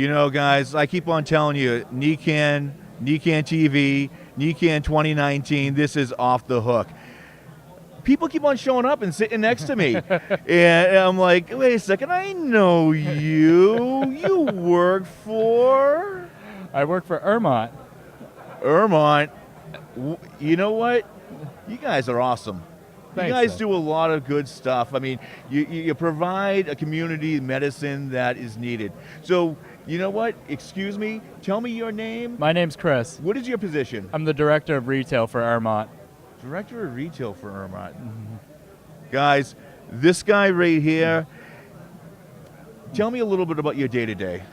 You know, guys, I keep on telling you, NECANN TV, NECANN 2019, this is off the hook. People keep on showing up and sitting next to me. And I'm like, wait a second, I know you. You work for? I work for Ermont. Ermont. You know what? You guys are awesome. Thanks, you guys sir. do a lot of good stuff. I mean, you provide a community medicine that is needed. So, you know what? Excuse me. Tell me your name. My name's Chris. What is your position? I'm the director of retail for Ermont. Director of retail for Ermont. Guys, this guy right here, tell me a little bit about your day-to-day.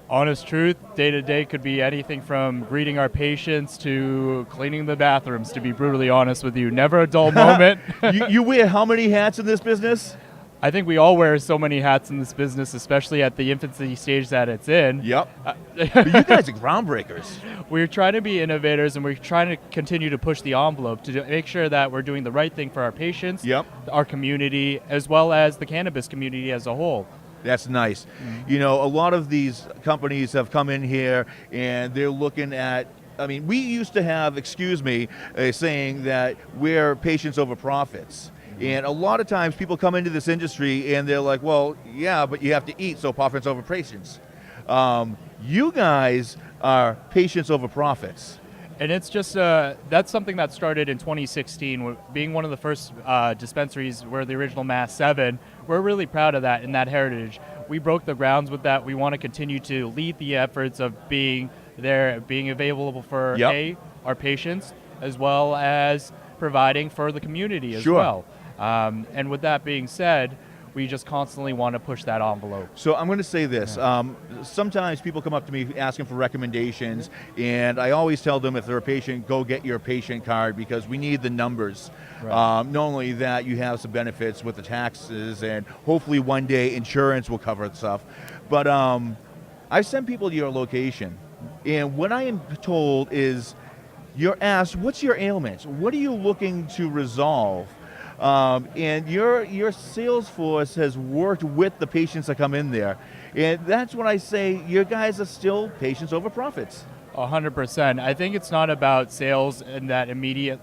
Honest truth, day to day could be anything from greeting our patients to cleaning the bathrooms, to be brutally honest with you. Never a dull moment. You wear how many hats in this business? I think we all wear so many hats in this business, especially at the infancy stage that it's in. Yep. But you guys are groundbreakers. We're trying to be innovators, and we're trying to continue to push the envelope to make sure that we're doing the right thing for our patients, Yep. our community, as well as the cannabis community as a whole. That's nice. You know, a lot of these companies have come in here and they're looking at, I mean, we used to have, excuse me, a saying that we're patients over profits. And a lot of times people come into this industry and they're like, well, yeah, but you have to eat, so profits over patients. You guys are patients over profits. And it's just, that's something that started in 2016, being one of the first dispensaries. We're the original Mass 7. We're really proud of that and that heritage. We broke the grounds with that. We want to continue to lead the efforts of being there, being available for our patients, as well as providing for the community as well. And with that being said, we just constantly want to push that envelope. So I'm going to say this. Sometimes people come up to me asking for recommendations, and I always tell them if they're a patient, go get your patient card because we need the numbers. Right. Not only that, you have some benefits with the taxes, and hopefully one day insurance will cover stuff. But I send people to your location, and what I am told is you're asked, what's your ailments? What are you looking to resolve? And your sales force has worked with the patients that come in there. And that's when I say you guys are still patients over profits. 100%. I think it's not about sales and that immediate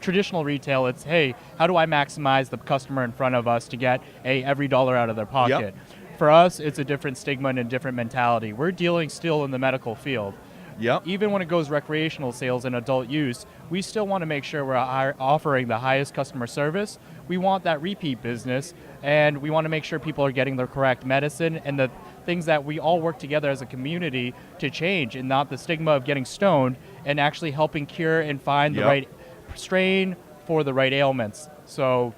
traditional retail. It's, hey, how do I maximize the customer in front of us to get every dollar out of their pocket? Yep. For us, it's a different stigma and a different mentality. We're dealing still in the medical field. Yep. Even when it goes recreational sales and adult use, we still want to make sure we're offering the highest customer service. We want that repeat business, and we want to make sure people are getting the correct medicine and the things that we all work together as a community to change, and not the stigma of getting stoned, and actually helping cure and find the right strain for the right ailments. So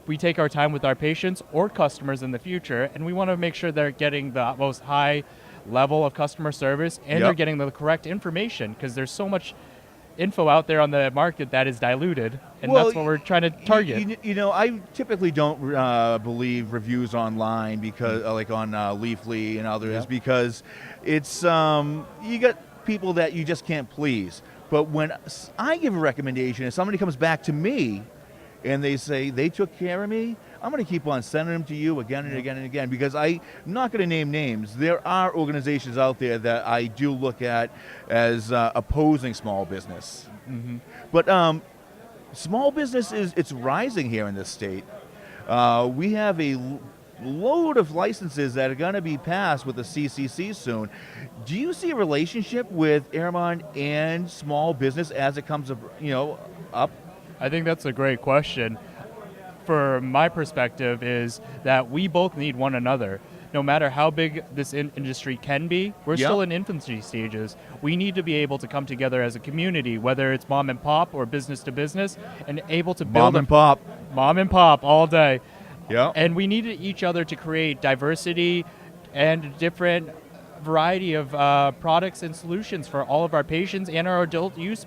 we take our time with our patients or customers in the future, and we want to make sure they're getting the most high level of customer service, and they're getting the correct information, because there's so much info out there on the market that is diluted, and that's what we're trying to target. You know, I typically don't believe reviews online because, like on Leafly and others, because it's you got people that you just can't please. But when I give a recommendation and somebody comes back to me and they say they took care of me, I'm going to keep on sending them to you again and again and again, because I'm not going to name names. There are organizations out there that I do look at as opposing small business. But small business it's rising here in this state. We have a load of licenses that are going to be passed with the CCC soon. Do you see a relationship with Ermont and small business as it comes up? I think that's a great question. For my perspective is that we both need one another. No matter how big this industry can be, we're still in infancy stages. We need to be able to come together as a community, whether it's mom and pop or business to business, and able to build mom and pop all day. Yeah. And we need each other to create diversity and different variety of products and solutions for all of our patients and our adult use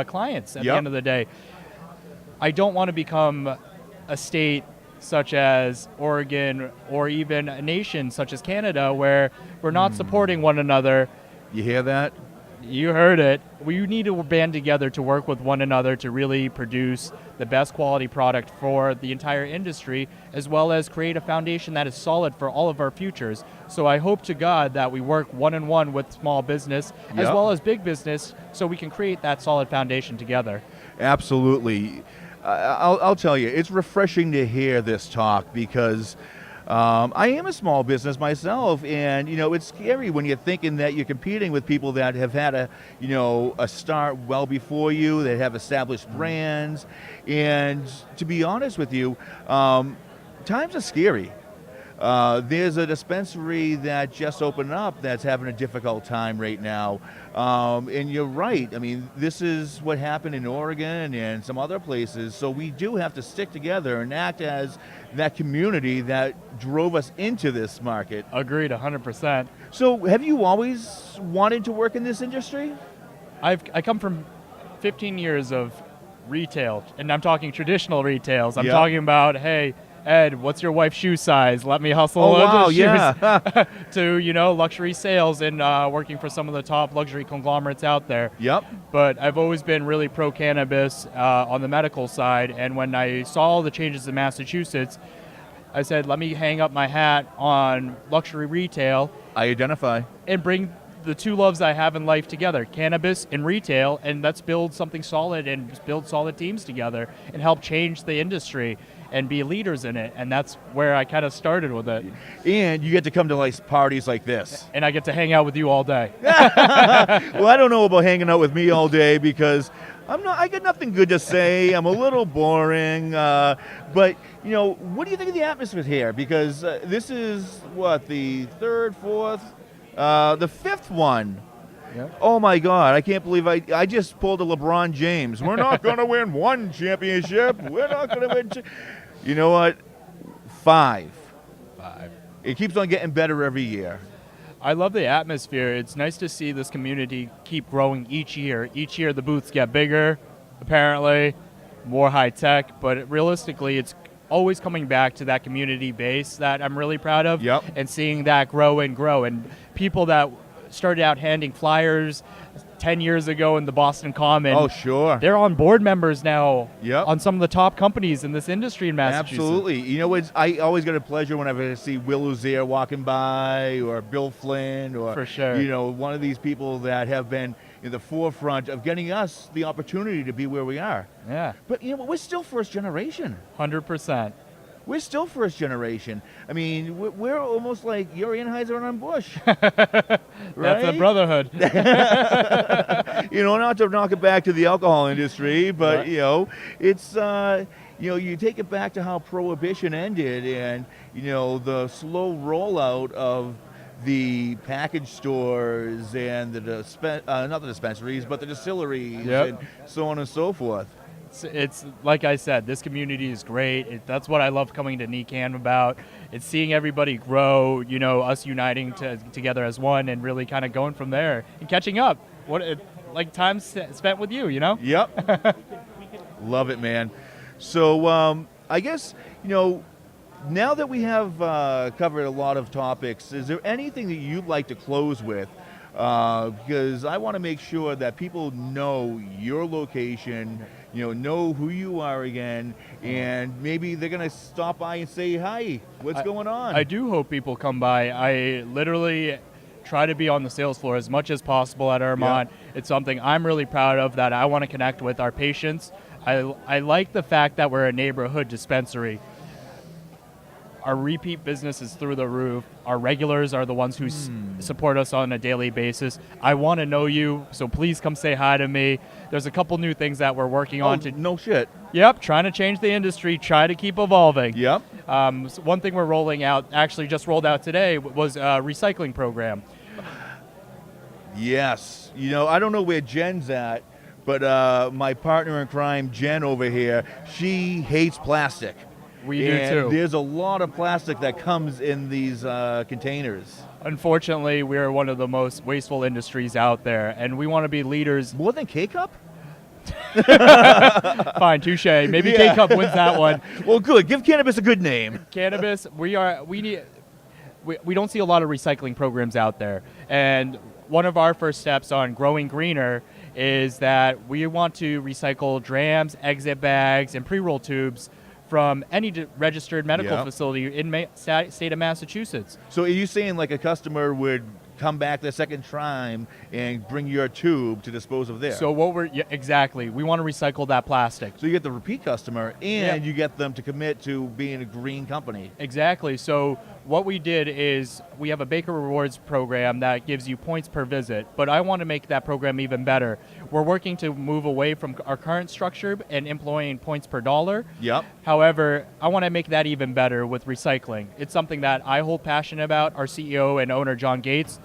clients at the end of the day. I don't want to become a state such as Oregon, or even a nation such as Canada, where we're not supporting one another. You hear that? You heard it. We need to band together to work with one another to really produce the best quality product for the entire industry, as well as create a foundation that is solid for all of our futures. So I hope to God that we work one-on-one with small business as Yep. well as big business so we can create that solid foundation together. Absolutely. I'll tell you, it's refreshing to hear this talk because I am a small business myself, and it's scary when you're thinking that you're competing with people that have had a start well before you, that have established brands, and to be honest with you, times are scary. There's a dispensary that just opened up that's having a difficult time right now. And you're right. I mean, this is what happened in Oregon and some other places. So we do have to stick together and act as that community that drove us into this market. Agreed, 100%. So have you always wanted to work in this industry? I come from 15 years of retail, and I'm talking traditional retails. I'm Yep. talking about, hey, Ed, what's your wife's shoe size? Let me hustle Oh, with the wow, shoes. yeah. To, luxury sales and working for some of the top luxury conglomerates out there. Yep. But I've always been really pro-cannabis on the medical side, and when I saw all the changes in Massachusetts, I said, let me hang up my hat on luxury retail I identify. and bring the two loves I have in life together, cannabis and retail, and let's build something solid and build solid teams together and help change the industry and be leaders in it. And that's where I kind of started with it. And you get to come to parties like this. And I get to hang out with you all day. Well, I don't know about hanging out with me all day because I got nothing good to say. I'm a little boring. But, what do you think of the atmosphere here? Because this is, the third, fourth, the fifth one. Yep. Oh, my God. I can't believe I just pulled a LeBron James. We're not going to win one championship. We're not going to win. You know what? 5. It keeps on getting better every year. I love the atmosphere. It's nice to see this community keep growing each year. Each year the booths get bigger, apparently, more high tech, but realistically it's always coming back to that community base that I'm really proud of. Yep. And seeing that grow and grow. And people that started out handing flyers 10 years ago in the Boston Common. Oh, sure. They're on board members now. Yep. On some of the top companies in this industry in Massachusetts. Absolutely. I always get a pleasure whenever I see Will Uzier walking by or Bill Flynn or, For sure. One of these people that have been in the forefront of getting us the opportunity to be where we are. Yeah, But, we're still first generation. 100%. We're still first generation. I mean, we're almost like you're Anheuser and I'm Busch. That's a brotherhood. Not to knock it back to the alcohol industry, but, Right. it's, you take it back to how Prohibition ended and, the slow rollout of the package stores and not the dispensaries, but the distilleries Yep. and so on and so forth. It's like I said, this community is great. That's what I love coming to NECANN about. It's seeing everybody grow, us uniting together as one and really kind of going from there and catching up. Like time spent with you, Yep. Love it, man. So I guess, now that we have covered a lot of topics, is there anything that you'd like to close with? Because I want to make sure that people know your location, know who you are again, and maybe they're going to stop by and say, hi, what's going on? I do hope people come by. I literally try to be on the sales floor as much as possible at Ermont. Yeah. It's something I'm really proud of that I want to connect with our patients. I like the fact that we're a neighborhood dispensary. Our repeat business is through the roof. Our regulars are the ones who support us on a daily basis. I want to know you, so please come say hi to me. There's a couple new things that we're working on. No shit. Yep, trying to change the industry, try to keep evolving. Yep. So one thing we're rolling out, actually just rolled out today, was a recycling program. Yes. I don't know where Jen's at, but my partner in crime, Jen over here, she hates plastic. We do And too. there's a lot of plastic that comes in these containers. Unfortunately, we're one of the most wasteful industries out there, and we want to be leaders. More than K-Cup? Fine, touche. Maybe Yeah. K-Cup wins that one. Well, good. Give cannabis a good name. Cannabis, we don't see a lot of recycling programs out there, and one of our first steps on growing greener is that we want to recycle drams, exit bags, and pre-roll tubes from any registered medical Yep. facility in state of Massachusetts. So are you saying like a customer would come back the second time and bring your tube to dispose of theirs? So exactly, we want to recycle that plastic. So you get the repeat customer and you get them to commit to being a green company. Exactly. So what we did is we have a Baker Rewards program that gives you points per visit, but I want to make that program even better. We're working to move away from our current structure and employing points per dollar. Yep. However, I want to make that even better with recycling. It's something that I hold passion about. Our CEO and owner, John Gates,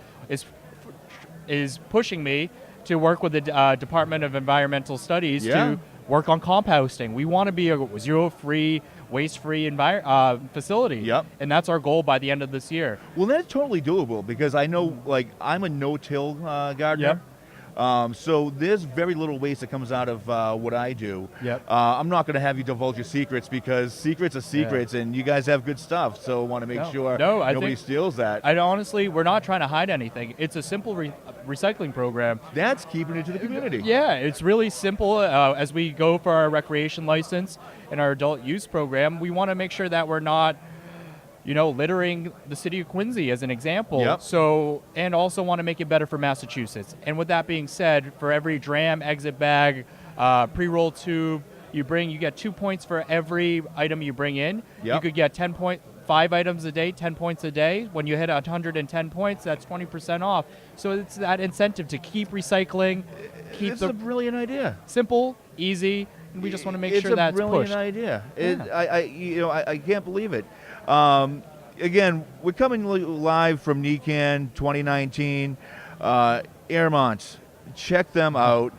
is pushing me to work with the Department of Environmental Studies to work on composting. We want to be a zero-free, waste-free facility. Yep. And that's our goal by the end of this year. Well, that's totally doable because I know, like, I'm a no-till gardener. Yep. So there's very little waste that comes out of what I do. Yep. I'm not going to have you divulge your secrets because secrets are secrets, and you guys have good stuff. So I want to make sure nobody steals that. Honestly, we're not trying to hide anything. It's a simple recycling program. That's keeping it to the community. Yeah, it's really simple. As we go for our recreation license and our adult use program, we want to make sure that we're not littering the city of Quincy as an example. Yep. So, and also want to make it better for Massachusetts. And with that being said, for every dram, exit bag, pre-roll tube you bring, you get 2 points for every item you bring in. Yep. You could get 5 items a day, 10 points a day. When you hit 110 points, that's 20% off. So it's that incentive to keep recycling, It's a brilliant idea. simple, easy, and we just want to make sure that's pushed. It's a brilliant idea. I can't believe it. Again, we're coming live from NECANN 2019. Ermont, check them out.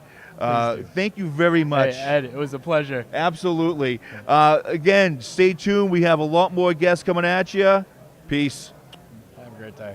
Thank you very much. Hey, Ed, it was a pleasure. Absolutely. Again, stay tuned. We have a lot more guests coming at you. Peace. Have a great day.